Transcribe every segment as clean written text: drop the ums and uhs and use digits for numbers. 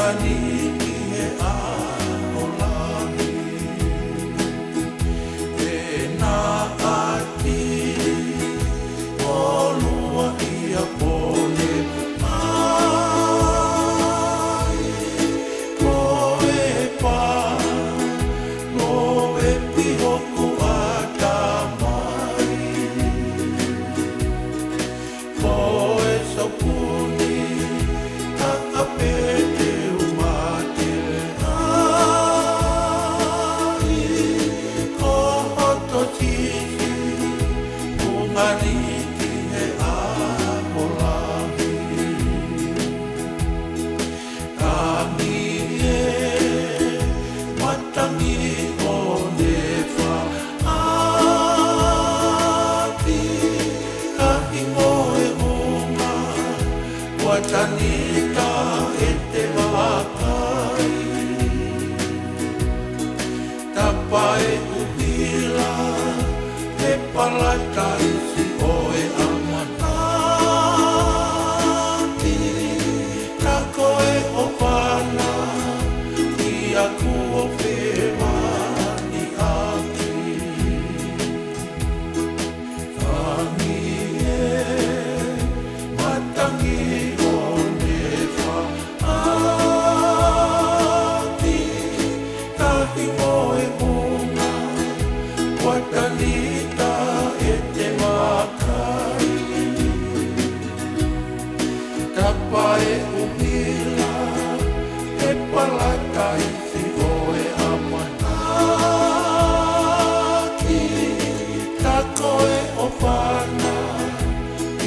Wataniki e aolahi e nā ati o lua ia pole mai ko e pā no e pihoku a tamai ko e saupuni ka apete umatele ai ko hoto tisi ungariki e aolahi kami e matangi o nefa ati ka ingo e unga Watanika e te wakai tapai uhila e palataisi o e amanati ka koe o pana i aku o whewani aki Kami e matangi o nefa ati kahi moe munga Watanita e te makai tapai uhila e palataisi o e amanaki ka koe o pana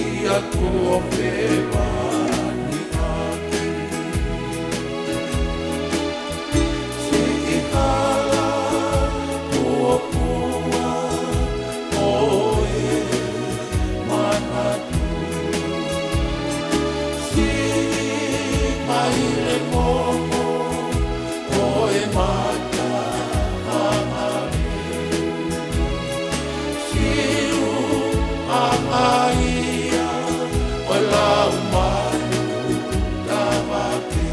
i aku o pewani aki si i hala pua pua o e manatu si mai le momo o e mata amare siu amaia o lau manu tamake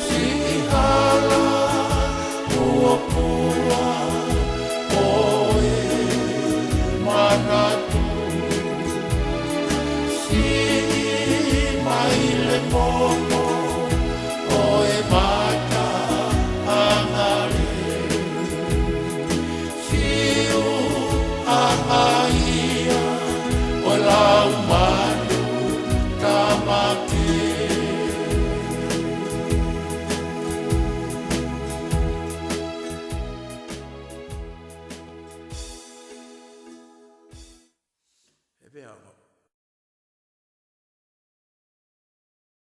si i hala pua pua o e manatu si mai le momo o e mata angare siu amaia o lau manu tamake